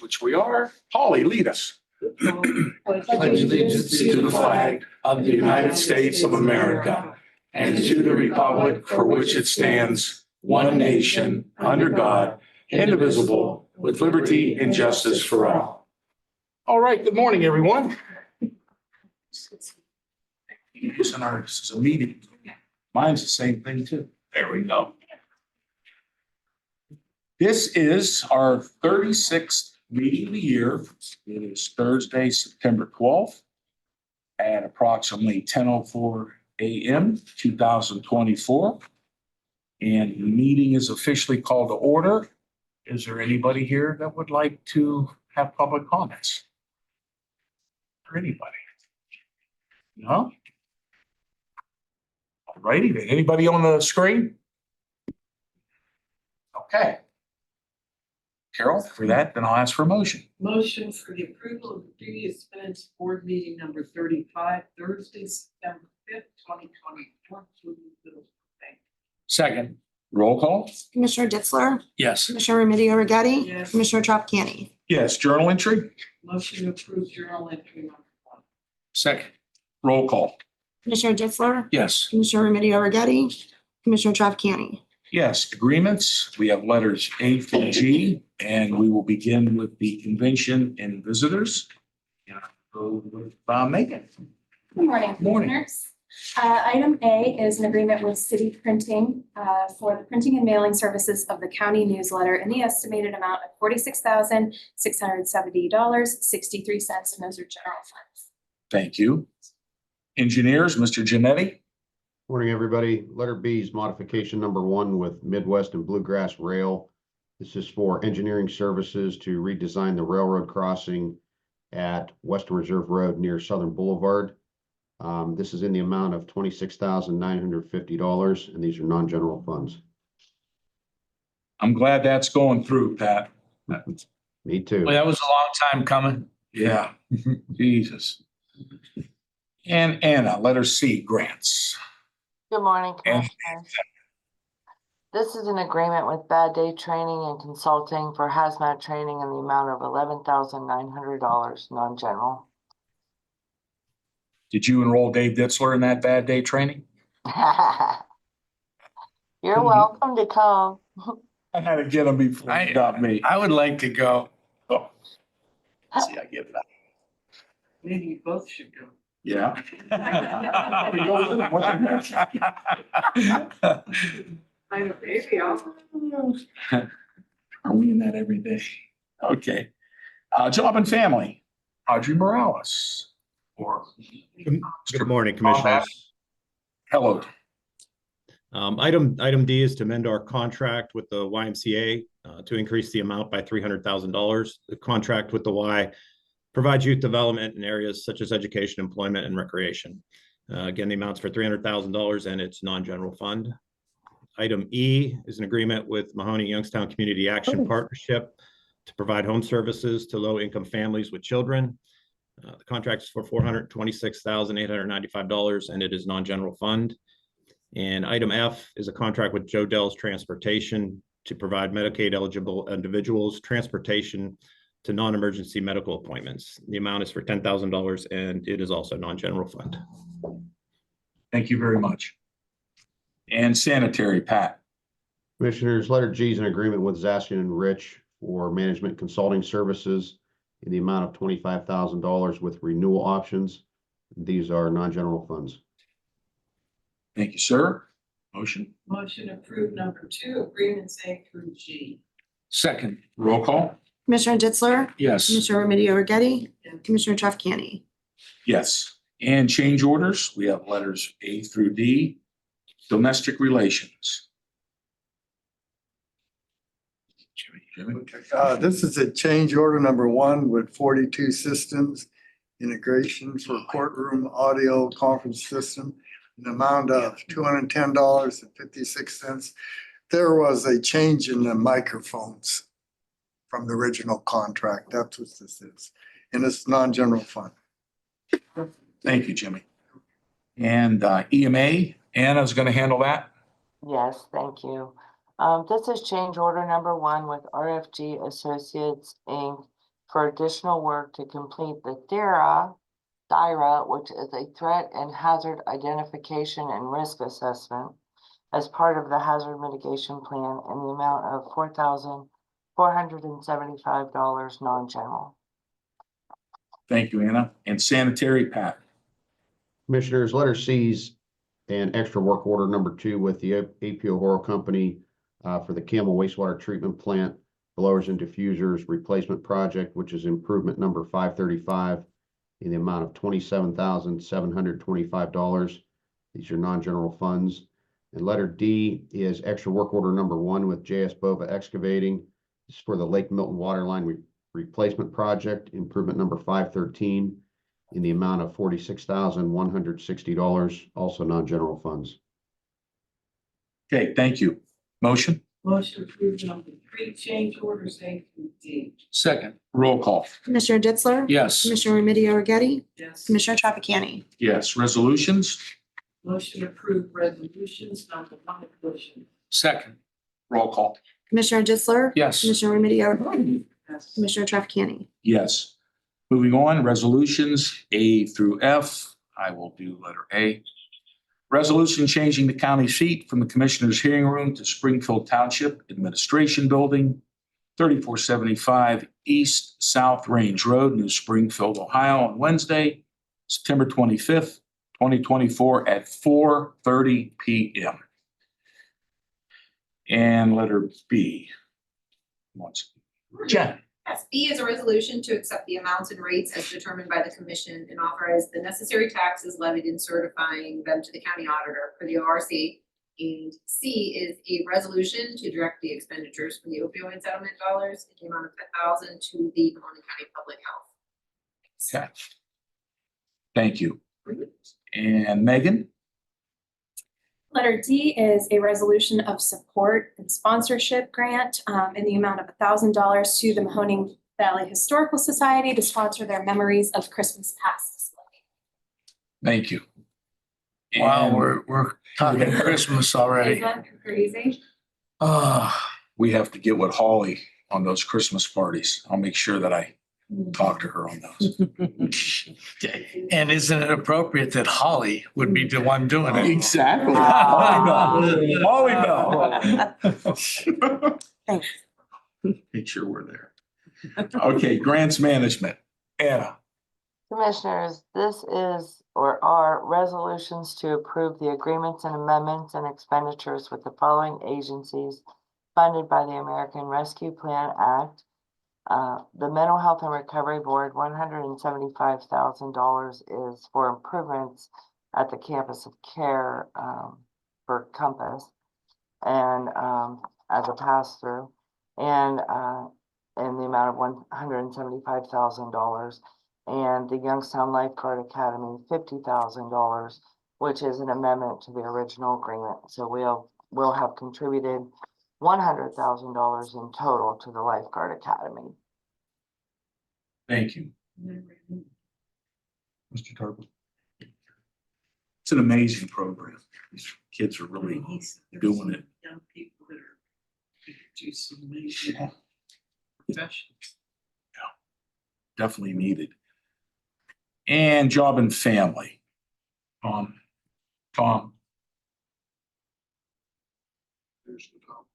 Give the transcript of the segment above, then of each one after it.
which we are. Holly, lead us. Pledge allegiance to the flag of the United States of America and to the republic for which it stands, one nation, under God, indivisible, with liberty and justice for all. All right, good morning, everyone. Using ours as a meeting. Mine's the same thing too. There we go. This is our 36th meeting of the year. It is Thursday, September 12th at approximately 10:04 a.m., 2024. And the meeting is officially called to order. Is there anybody here that would like to have public comments? Or anybody? No? All righty, then. Anybody on the screen? Okay. Carol, for that, then I'll ask for a motion. Motion for the approval of the previous minutes board meeting number 35, Thursday, September 5th, 2024. Second. Roll call? Commissioner Ditzler, Yes. Commissioner Remedy Agati, Yes. Commissioner Trafficani. Yes, journal entry? Motion to approve journal entry number 1. Second. Roll call? Commissioner Ditzler, Yes. Commissioner Remedy Agati, Commissioner Trafficani. Yes, agreements. We have letters A through G, and we will begin with the convention and visitors. And I'll go with Megan. Good morning, Morning. commissioners. Item A is an agreement with City Printing for the printing and mailing services of the county newsletter in the estimated amount of $46,670.63, and those are general funds. Thank you. Engineers, Mr. Genetti. Morning, everybody. Letter B is modification number 1 with Midwest and Bluegrass Rail. This is for engineering services to redesign the railroad crossing at Western Reserve Road near Southern Boulevard. This is in the amount of $26,950, and these are non-general funds. I'm glad that's going through, Pat. Me too. Well, that was a long time coming. Yeah, Jesus. And Anna, letter C, grants. Good morning, And- Commissioners. This is an agreement with Bad Day Training and Consulting for hazmat training in the amount of $11,900, non-general. Did you enroll Dave Ditzler in that bad day training? You're welcome to come. I had to get him before he got me. I would like to go. Oh. See, I get that. Maybe you both should go. Yeah. I know, maybe I'll. Are we in that every day? Okay. Job and family, Audrey Morales. Or. Good morning, Commissioners. Hello. Item D is to amend our contract with the YMCA to increase the amount by $300,000. The contract with the Y provides youth development in areas such as education, employment, and recreation. Again, the amount's for $300,000 and it's non-general fund. Item E is an agreement with Mahoning Youngstown Community Action Partnership to provide home services to low-income families with children. The contract is for $426,895 and it is non-general fund. And item F is a contract with Joe Dell's Transportation to provide Medicaid eligible individuals transportation to non-emergency medical appointments. The amount is for $10,000 and it is also non-general fund. Thank you very much. And sanitary, Pat. Commissioners, letter G is an agreement with Zastian and Rich for management consulting services in the amount of $25,000 with renewal options. These are non-general funds. Thank you, sir. Motion. Motion approved number 2, agreements A through G. Second. Roll call. Commissioner Ditzler, Yes. Commissioner Remedy Agati, Yes. Commissioner Trafficani. Yes. And change orders. We have letters A through D. Domestic relations. Jimmy. This is a change order number 1 with 42 Systems integration for courtroom audio conference system, an amount of $210.56. There was a change in the microphones from the original contract. That's what this is. And it's non-general fund. Thank you, Jimmy. And EMA, Anna's going to handle that. Yes, thank you. This is change order number 1 with RFG Associates, Inc. for additional work to complete the DIRA, which is a threat and hazard identification and risk assessment as part of the hazard mitigation plan in the amount of $4,475 non-general. Thank you, Anna. And sanitary, Pat. Commissioners, letter C's and extra work order number 2 with the APO Horo Company for the Camel wastewater treatment plant, blowers and diffusers replacement project, which is improvement number 535 in the amount of $27,725. These are non-general funds. And letter D is extra work order number 1 with JS Bova Excavating. This is for the Lake Milton Waterline replacement project, improvement number 513 in the amount of $46,160, also non-general funds. Okay, thank you. Motion? Motion approved number 3, change orders A through D. Second. Roll call. Commissioner Ditzler? Yes. Commissioner Remedy Agati? Yes. Commissioner Trafficani? Yes. Resolutions? Motion approved resolutions number 1 motion. Second. Roll call. Commissioner Ditzler? Yes. Commissioner Remedy Agati? Yes. Commissioner Trafficani? Yes. Moving on, resolutions A through F. I will do letter A. Resolution changing the county seat from the Commissioners' hearing room to Springfield Township Administration Building, 3475 East South Range Road, New Springfield, Ohio, on Wednesday, September 25th, 2024 at 4:30 p.m. And letter B. Jen. Yes, B is a resolution to accept the amounts and rates as determined by the commission and authorize the necessary taxes levied in certifying them to the county auditor for the ORC. And C is a resolution to direct the expenditures from the opioid settlement dollars in the amount of $10,000 to the Mahoning County Public Health. Okay. Thank you. And Megan? Letter D is a resolution of support and sponsorship grant in the amount of $1,000 to the Mahoning Valley Historical Society to sponsor their Memories of Christmas Past display. Thank you. Wow, And we're talking Christmas already. Is that crazy? we have to get with Holly on those Christmas parties. I'll make sure that I talk to her on those. And isn't it appropriate that Holly would be the one doing it? Exactly. Holly Thanks. Make sure we're there. Okay, grants management. Anna. Commissioners, this is or are resolutions to approve the agreements and amendments and expenditures with the following agencies funded by the American Rescue Plan Act. The Mental Health and Recovery Board, $175,000 is for improvements at the campus of care for Compass and as a pass-through, and in the amount of $175,000. And the Youngstown Lifeguard Academy, $50,000, which is an amendment to the original agreement. So we'll have contributed $100,000 in total to the Lifeguard Academy. Thank you. Mr. Tarver. It's an amazing program. These kids are really doing it. Young people that are do some amazing professions. Definitely needed. And job and family. Tom. There's the Tom.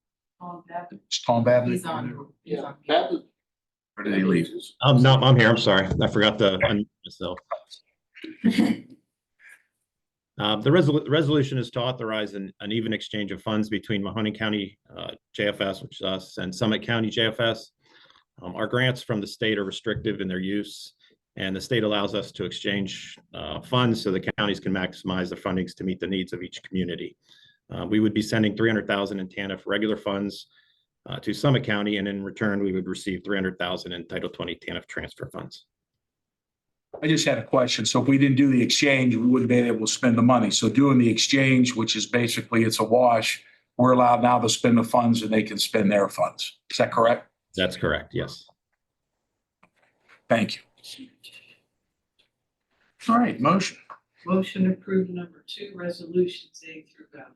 It's Tom Babbitt. He's on. Yeah. Where did he leave? No, I'm here. I'm sorry. I forgot to unmute myself. The resolution is to authorize an even exchange of funds between Mahoning County JFS, which is us, and Summit County JFS. Our grants from the state are restrictive in their use, and the state allows us to exchange funds so the counties can maximize the fundings to meet the needs of each community. We would be sending $300,000 in TANF regular funds to Summit County, and in return, we would receive $300,000 in Title 20 TANF transfer funds. I just had a question. So if we didn't do the exchange, we wouldn't be able to spend the money. So doing the exchange, which is basically it's a wash, we're allowed now to spend the funds and they can spend their funds. Is that correct? That's correct, yes. Thank you. All right, motion. Motion approved number 2, resolutions A through F.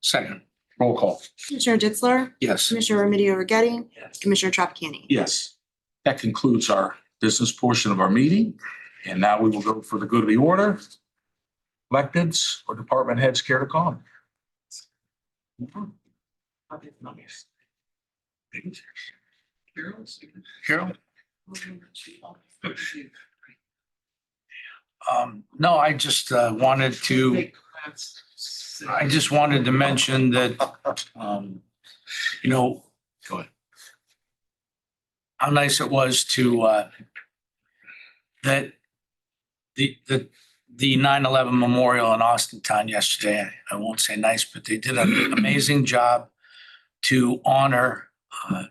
Second. Roll call. Commissioner Ditzler? Yes. Commissioner Remedy Agati? Yes. Commissioner Trafficani? Yes. That concludes our business portion of our meeting. And now we will go for the good of the order. Electeds or department heads care to comment? Carol? No, I just wanted to mention that, you know, Go ahead. how nice it was to, that the 9/11 memorial in Austintown yesterday. I won't say nice, but they did an amazing job to honor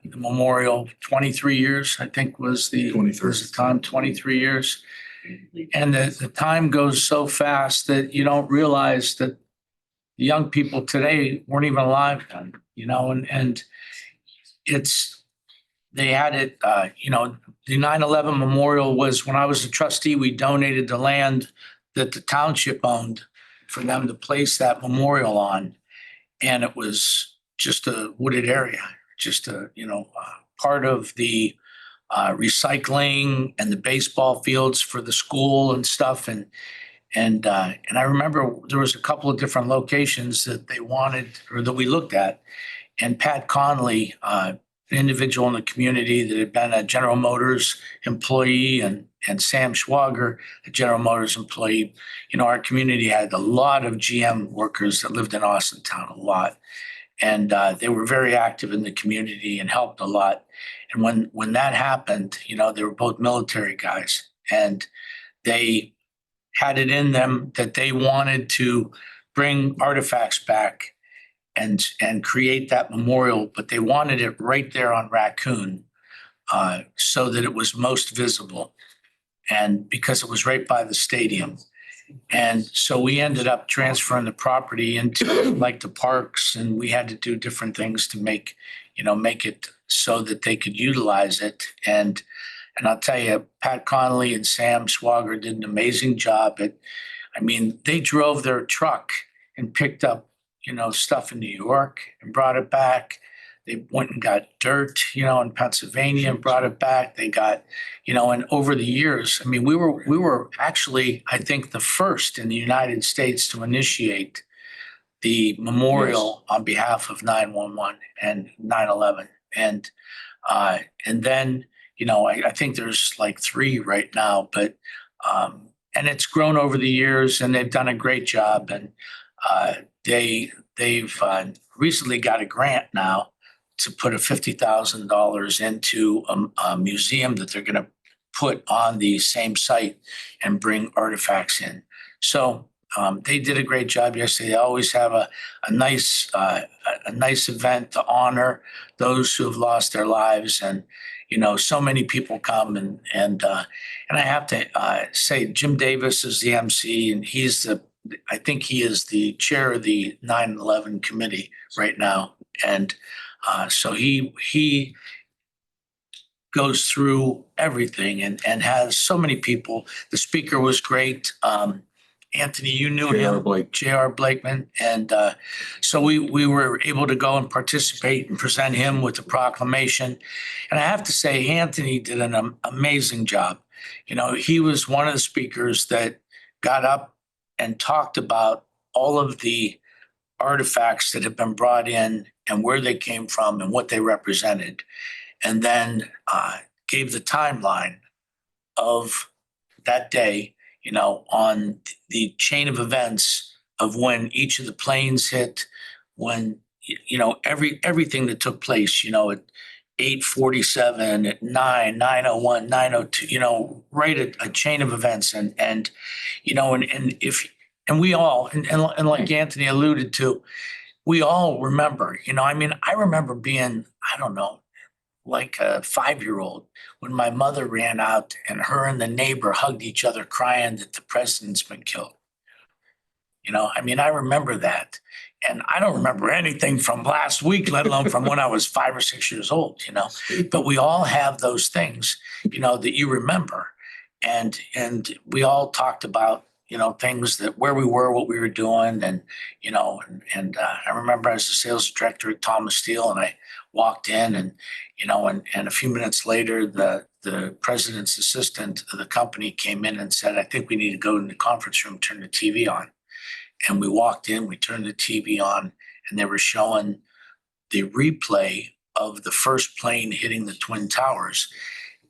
the memorial. 23 years, I think was the 23 years. And the time goes so fast that you don't realize that the young people today weren't even alive then, you know, and they had it, you know, the 9/11 memorial was, when I was a trustee, we donated the land that the township owned for them to place that memorial on. And it was just a wooded area, just a, you know, part of the recycling and the baseball fields for the school and stuff. And I remember there was a couple of different locations that they wanted, or that we looked at. And Pat Conley, an individual in the community that had been a General Motors employee, and Sam Schwager, a General Motors employee. You know, our community had a lot of GM workers that lived in Austintown, a lot. And they were very active in the community and helped a lot. And when that happened, you know, they were both military guys, and they had it in them that they wanted to bring artifacts back and create that memorial, but they wanted it right there on Raccoon, so that it was most visible, and because it was right by the stadium. And so we ended up transferring the property into like the parks, and we had to do different things to make it so that they could utilize it. And I'll tell you, Pat Connolly and Sam Schwager did an amazing job they drove their truck and picked up, you know, stuff in New York and brought it back. They went and got dirt, you know, in Pennsylvania and brought it back. They got, you know, and over the years, I mean, we were actually, I think, the first in the United States to initiate the memorial on behalf of 9/11 and 9/11. And then, you know, I think there's like 3 right now, but and it's grown over the years, and they've done a great job. And they've recently got a grant now to put $50,000 into a museum that they're going to put on the same site and bring artifacts in. So they did a great job yesterday. They always have a nice event to honor those who have lost their lives. And you know, so many people come, and I have to say, Jim Davis is the MC, and I think he is the chair of the 9/11 committee right now. And so he goes through everything and has so many people. The speaker was great. Anthony, you knew him, J.R. Blakeman. And so we were able to go and participate and present him with the proclamation. And I have to say, Anthony did an amazing job. You know, he was one of the speakers that got up and talked about all of the artifacts that have been brought in and where they came from and what they represented. And then gave the timeline of that day, you know, on the chain of events of when each of the planes hit, when, you know, everything that took place, you know, at 8:47, at 9:01, 9:02, you know, right at a chain of events. And you know, and we all, and like Anthony alluded to, we all remember, you know, I mean, I remember being, I don't know, like a 5-year-old when my mother ran out and her and the neighbor hugged each other crying that the president's been killed. You know, I mean, I remember that. And I don't remember anything from last week, let alone from when I was 5 or 6 years old, you know. But we all have those things, you know, that you remember. And we all talked about, you know, things that where we were, what we were doing. And, you know, and I remember as the sales director at Thomas Steel, and I walked in, and, you know, and a few minutes later, the the president's assistant of the company came in and said, I think we need to go in the conference room, turn the TV on. And we walked in, we turned the TV on, and they were showing the replay of the first plane hitting the Twin Towers.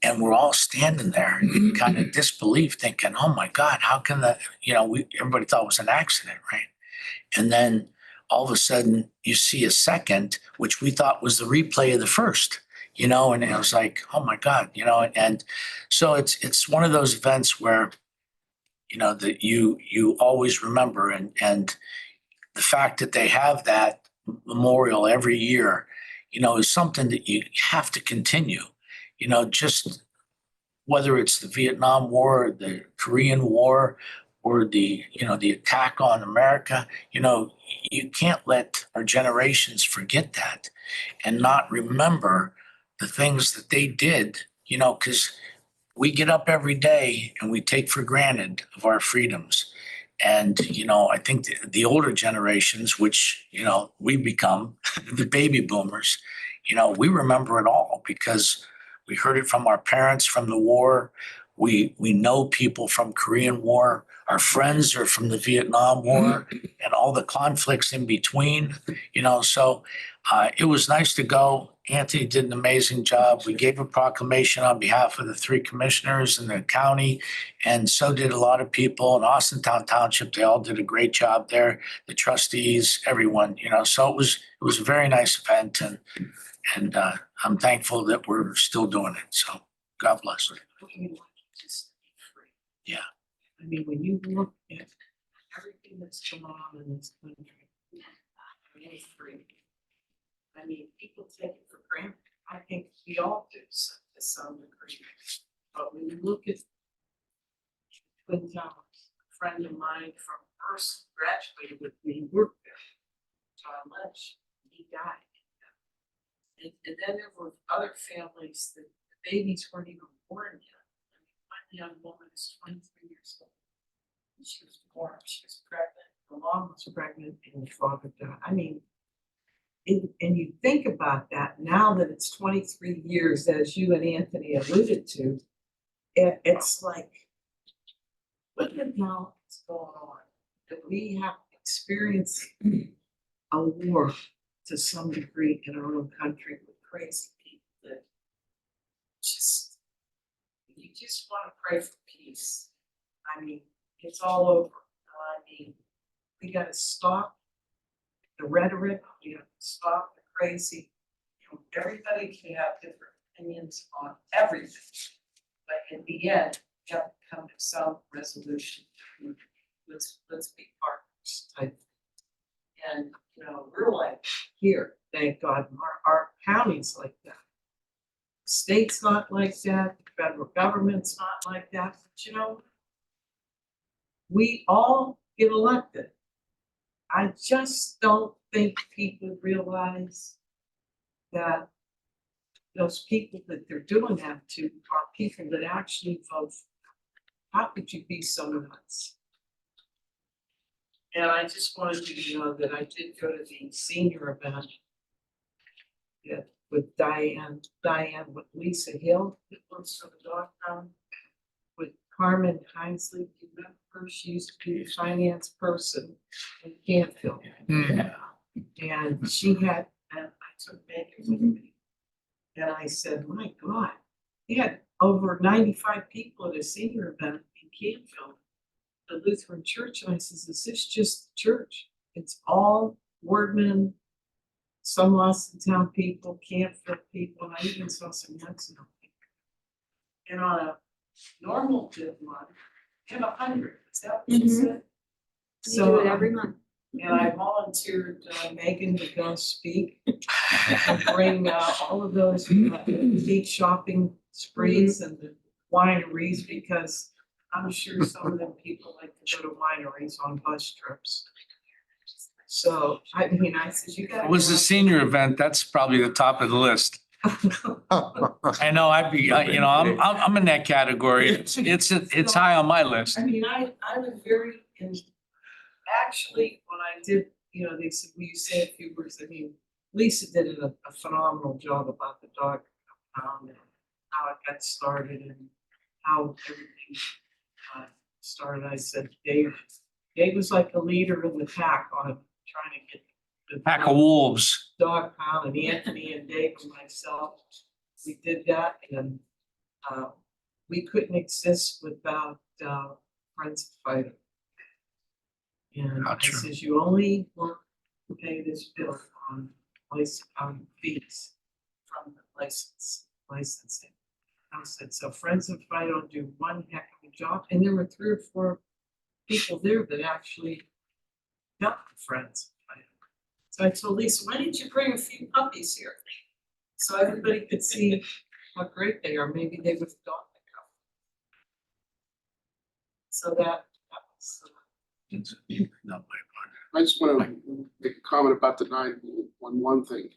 And we're all standing there in kind of disbelief, thinking, oh my God, how can that, everybody thought it was an accident, right? And then all of a sudden you see a second, which we thought was the replay of the first, and it was like, oh my God, and so it's one of those events where, that you always remember, and the fact that they have that memorial every year, is something that you have to continue, just whether it's the Vietnam War, the Korean War, or the attack on America, you can't let our generations forget that and not remember the things that they did, because we get up every day and we take for granted of our freedoms. And, I think the older generations, which, we become the baby boomers, we remember it all because we heard it from our parents from the war. We know people from Korean War. Our friends are from the Vietnam War and all the conflicts in between, so it was nice to go. Anthony did an amazing job. We gave a proclamation on behalf of the 3 commissioners in the county, and so did a lot of people in Austintown Township. They all did a great job there. The trustees, everyone, so it was a very nice event, and I'm thankful that we're still doing it. So God bless. Yeah. I mean, when you look at everything that's going on in this country, it's free. I mean, people take it for granted. I think we all do to some degree. But when you look at Twin Towers, a friend of mine from first graduated with me, worked there, John Lynch, he died. And then there were other families that the babies weren't even born yet. I mean, one young woman is 23 years old. And she was born, she was pregnant, the mom was pregnant, and the father died. I mean, and you think about that now that it's 23 years, as you and Anthony alluded to, it's like, what the hell is going on? That we have experienced a war to some degree in our own country with crazy people that you just want to pray for peace. I mean, it's all over. I mean, we got to stop the rhetoric, we have to stop the crazy. Everybody can have different opinions on everything, but in the end, you have to come to some resolution. Let's be partners type. And we're like here, thank God, our county's like that. State's not like that, the federal government's not like that, but we all get elected. I just don't think people realize that those people that they're doing that to are people that actually vote. How could you be so nuts? And I just wanted you to know that I did go to the senior event with Diane with Lisa Hill, that works for the dog pound, with Carmen Hinesley. You remember her? She used to be the finance person in Canfield. Yeah. And she had, and I took Megan with me. And I said, my God, they had over 95 people at a senior event in Canfield, the Lutheran church. And I says, is this just the church? It's all Wordman, some Austintown people, Canfield people, and I even saw some Youngstown people. And on a normal good month, you have 100. Is that what you said? We do it every month. And I volunteered Megan to go speak and bring all of those beach shopping sprees and the wineries, because I'm sure some of them people like to go to wineries on bus trips. So I mean, I said, you got. It was the senior event. That's probably the top of the list. I know I'd be, I'm in that category. It's high on my list. I mean, I was very, actually, when I did, they said, will you say a few words? I mean, Lisa did a phenomenal job about the dog pound. how it got started and how everything started. I said, Dave was like a leader in the pack on trying to get the Pack of wolves. dog pound, and Anthony and Dave and myself, we did that, and we couldn't exist without Friends of Fighter. And How I true. says, you only want to pay this bill on fees from the licensing. I said, so Friends of Fighter don't do one heck of a job, and there were 3 or 4 people there that actually got Friends of Fighter. So I told Lisa, why didn't you bring a few puppies here? So everybody could see how great they are. Maybe they would have gone to go. So that was. I just want to make a comment about the 911 thing.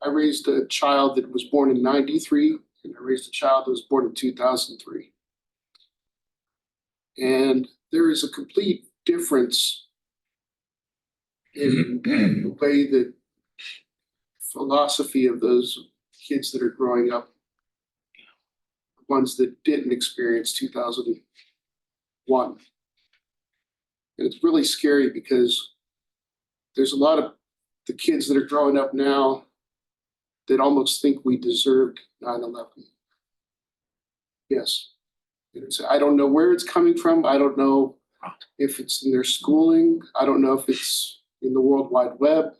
I raised a child that was born in 93, and I raised a child that was born in 2003. And there is a complete difference in the way that philosophy of those kids that are growing up, the ones that didn't experience 2001. And it's really scary because there's a lot of the kids that are growing up now that almost think we deserved 9/11. Yes. I don't know where it's coming from. I don't know if it's in their schooling. I don't know if it's in the World Wide Web.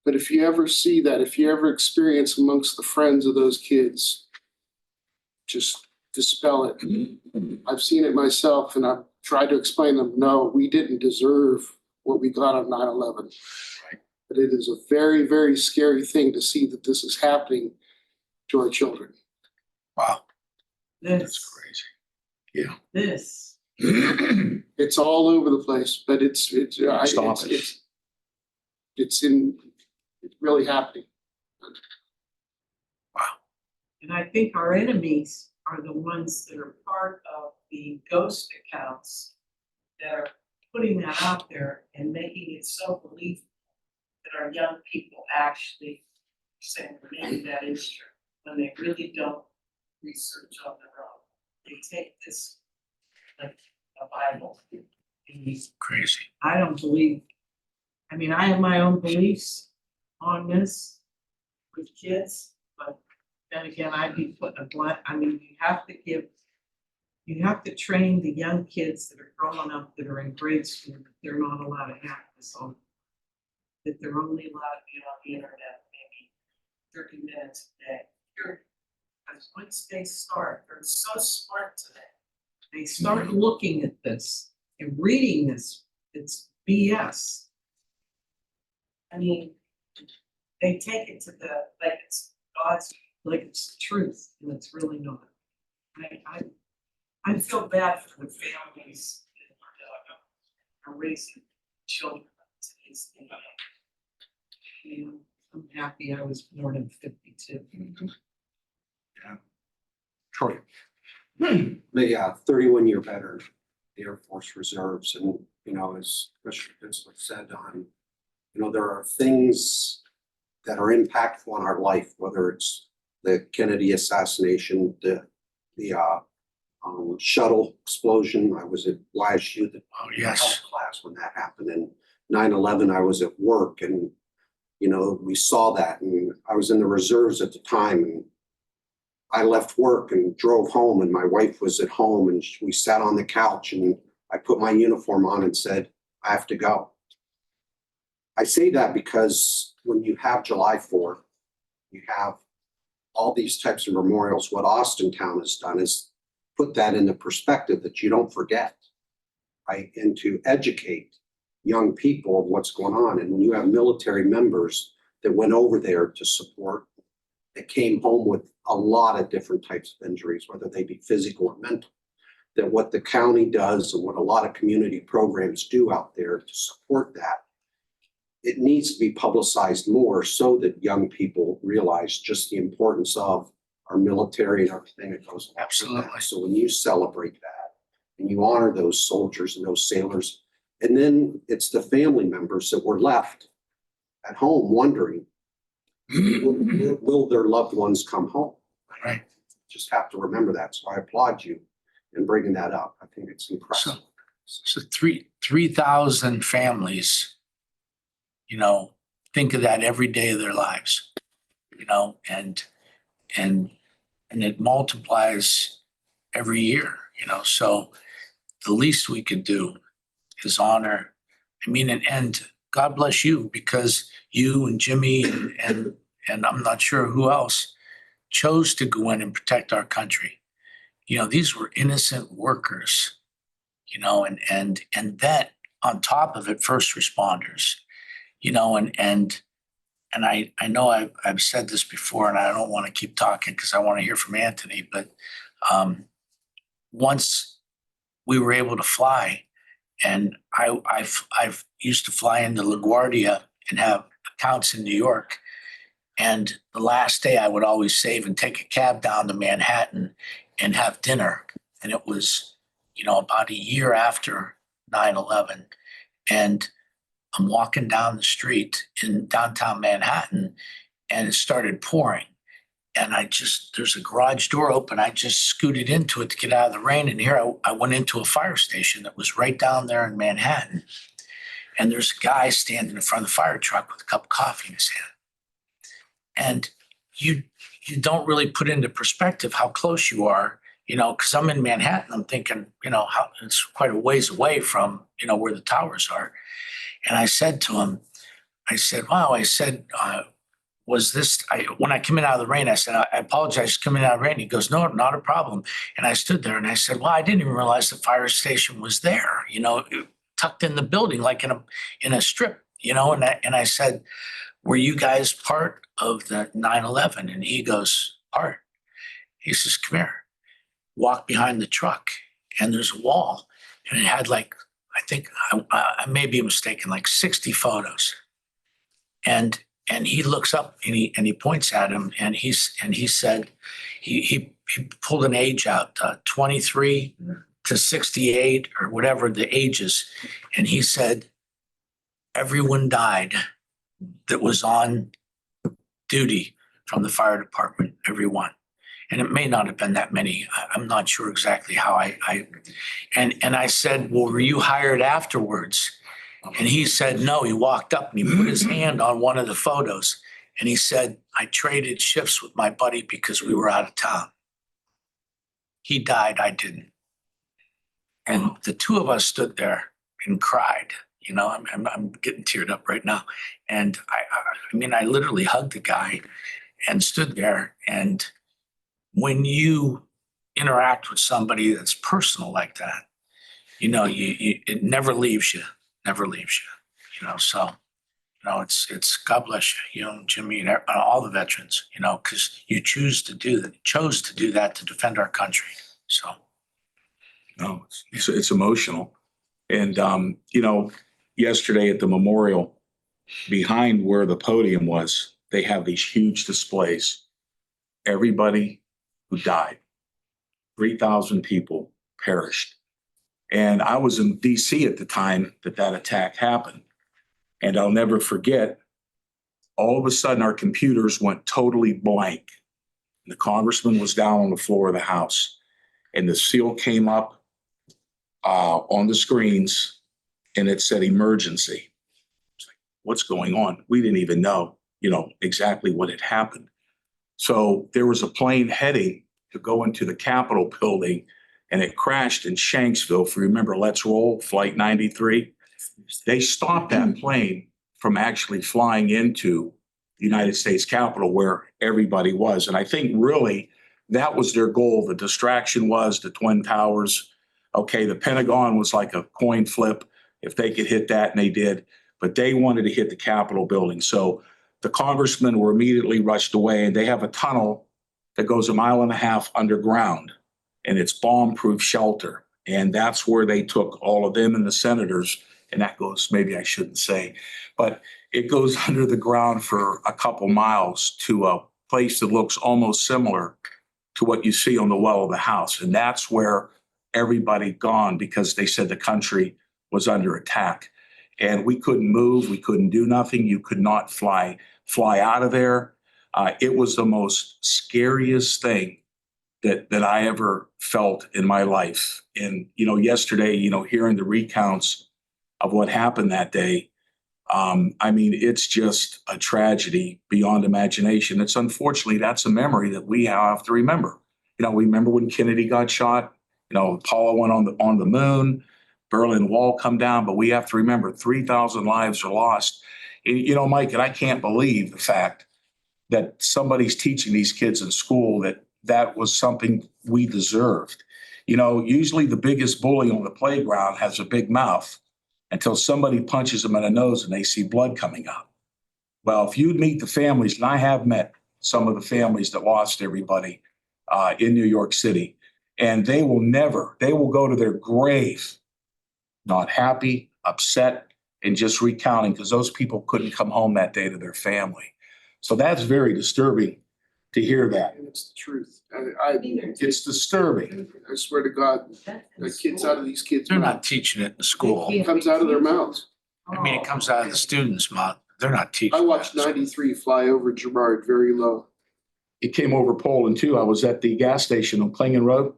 But if you ever see that, if you ever experience amongst the friends of those kids, just dispel it. I've seen it myself, and I've tried to explain to them, no, we didn't deserve what we got on 9/11. But it is a very, very scary thing to see that this is happening to our children. Wow, This, that's crazy. Yeah. this, It's all over the place, but it's really happening. and I think our enemies are the ones that are part of the ghost accounts that are putting that out there and making it so believable that our young people actually say, maybe that is true, when they really don't research on their own. They take this like a Bible. And Crazy. I don't believe, I mean, I have my own beliefs on this with kids, but then again, I'd be putting a blunt, I mean, you have to train the young kids that are growing up, that are in grade school, that they're not allowed to have this on, that they're only allowed to be on the internet maybe 30 minutes a day. Because once they start, they're so smart today. They start looking at this and reading this, it's BS. I mean, they take it to the, like it's God's, like it's truth, and it's really not. I feel bad for the families that are raising children today's day. You know, I'm happy I was born in 52. Yeah. Troy. The 31-year veteran, the Air Force Reserves, and as Commissioner Kinsler said, there are things that are impactful on our life, whether it's the Kennedy assassination, the shuttle explosion. I was at YSU, the health class when that happened, and 9/11. I was at work, and we saw that, and I was in the reserves at the time, and I left work and drove home, and my wife was at home, and we sat on the couch, and I put my uniform on and said, I have to go. I say that because when you have July 4th, you have all these types of memorials. What Austintown has done is put that in the perspective that you don't forget, right? And to educate young people of what's going on. And when you have military members that went over there to support, that came home with a lot of different types of injuries, whether they be physical or mental, that what the county does and what a lot of community programs do out there to support that, it needs to be publicized more so that young people realize just the importance of our military and everything that goes along with Absolutely. that. So when you celebrate that and you honor those soldiers and those sailors, and then it's the family members that were left at home wondering, will their loved ones come home? Right. Just have to remember that. So I applaud you in bringing that up. I think it's impressive. So 3,000 families, you know, think of that every day of their lives, you know, and it multiplies every year, you know, so the least we could do is honor, I mean, and God bless you, because you and Jimmy and I'm not sure who else chose to go in and protect our country. You know, these were innocent workers, you know, and then on top of it, first responders, you know, and I know I've said this before, and I don't want to keep talking because I want to hear from Anthony, but once we were able to fly, and I've used to fly into LaGuardia and have accounts in New York. And the last day I would always save and take a cab down to Manhattan and have dinner. And it was, you know, about a year after 9/11. And I'm walking down the street in downtown Manhattan and it started pouring. And there's a garage door open. I just scooted into it to get out of the rain. And here I went into a fire station that was right down there in Manhattan. And there's a guy standing in front of the fire truck with a cup of coffee in his hand. And you don't really put into perspective how close you are, you know, because I'm in Manhattan. I'm thinking, you know, how it's quite a ways away from, you know, where the towers are. And I said to him, I said, wow, I said, when I came in out of the rain, I said, I apologize for coming out of the rain. He goes, no, not a problem. And I stood there and I said, well, I didn't even realize the fire station was there, you know, tucked in the building, like in a strip, you know, and I said, were you guys part of the 9/11? And he goes, part. He says, come here, walk behind the truck. And there's a wall and it had like, I think I may be mistaken, like 60 photos. And he looks up and he points at him and he said, he pulled an age out, 23 to 68 or whatever the ages. And he said, everyone died that was on duty from the fire department, everyone. And it may not have been that many. I'm not sure exactly how and I said, well, were you hired afterwards? And he said, no, he walked up and he put his hand on one of the photos. And he said, I traded shifts with my buddy because we were out of town. He died, I didn't. And the two of us stood there and cried. You know, I'm getting teared up right now. And I mean, I literally hugged the guy and stood there. And when you interact with somebody that's personal like that, you know, it never leaves you, you know, so, you know, it's God bless you, you know, Jimmy and all the veterans, you know, because you chose to do that to defend our country. So. No, it's emotional. And, you know, yesterday at the memorial, behind where the podium was, they have these huge displays. Everybody who died, 3,000 people perished. And I was in DC at the time that attack happened. And I'll never forget, all of a sudden our computers went totally blank. The congressman was down on the floor of the House and the seal came up on the screens and it said emergency. Like, what's going on? We didn't even know, you know, exactly what had happened. So there was a plane heading to go into the Capitol building and it crashed in Shanksville. If you remember, Let's Roll, Flight 93. They stopped that plane from actually flying into the United States Capitol where everybody was. And I think really that was their goal. The distraction was the Twin Towers. Okay, the Pentagon was like a coin flip if they could hit that, and they did. But they wanted to hit the Capitol building. So the congressmen were immediately rushed away, and they have a tunnel that goes 1.5 miles underground, and it's bomb-proof shelter. And that's where they took all of them and the senators, and that goes, maybe I shouldn't say, but it goes under the ground for a couple miles to a place that looks almost similar to what you see on the well of the House. And that's where everybody gone because they said the country was under attack. And we couldn't move, we couldn't do nothing. You could not fly out of there. It was the most scariest thing that I ever felt in my life. And, yesterday, hearing the recounts of what happened that day, I mean, it's just a tragedy beyond imagination. It's unfortunately, that's a memory that we have to remember. We remember when Kennedy got shot, Apollo went on the moon, Berlin Wall come down, but we have to remember 3,000 lives are lost. And, Mike, and I can't believe the fact that somebody's teaching these kids in school that was something we deserved. Usually the biggest bully on the playground has a big mouth until somebody punches them in the nose and they see blood coming out. Well, if you'd meet the families, and I have met some of the families that lost everybody in New York City, and they will go to their grave not happy, upset, and just recounting because those people couldn't come home that day to their family. So that's very disturbing to hear that. And it's the truth. It's disturbing. I swear to God, the kids out of these kids' They're not mouths. teaching it in school. It comes out of their mouths. I mean, it comes out of the students' mouth. They're not teaching. I watched that. 93 fly over Girard very low. It came over Poland too. I was at the gas station on Klingen Road,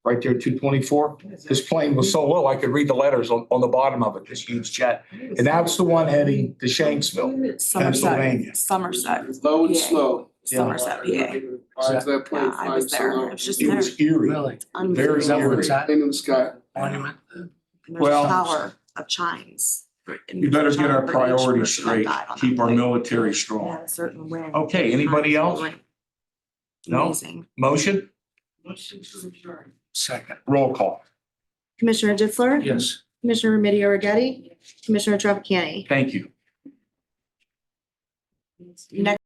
right there, 224. This plane was so low, I could read the letters on the bottom of it, this huge jet. And that's the one heading to Shanksville, Pennsylvania. Somerset, Low and Yeah. slow. Somerset, PA. Why is that plane Yeah, I flying was so there. low? I was just It there. was eerie, Really? very Is that where eerie. it's at? Plane in the sky. Monument? And there's Well- a tower of chimes. We better get our priorities straight, keep our military Yeah, strong. a certain wind. Okay, anybody else? No? Amazing. Motion, Motion to adjourn. Second. roll call. Commissioner Ditzler? Yes. Commissioner Remedy Agati? Commissioner Trafficani? Thank you. Next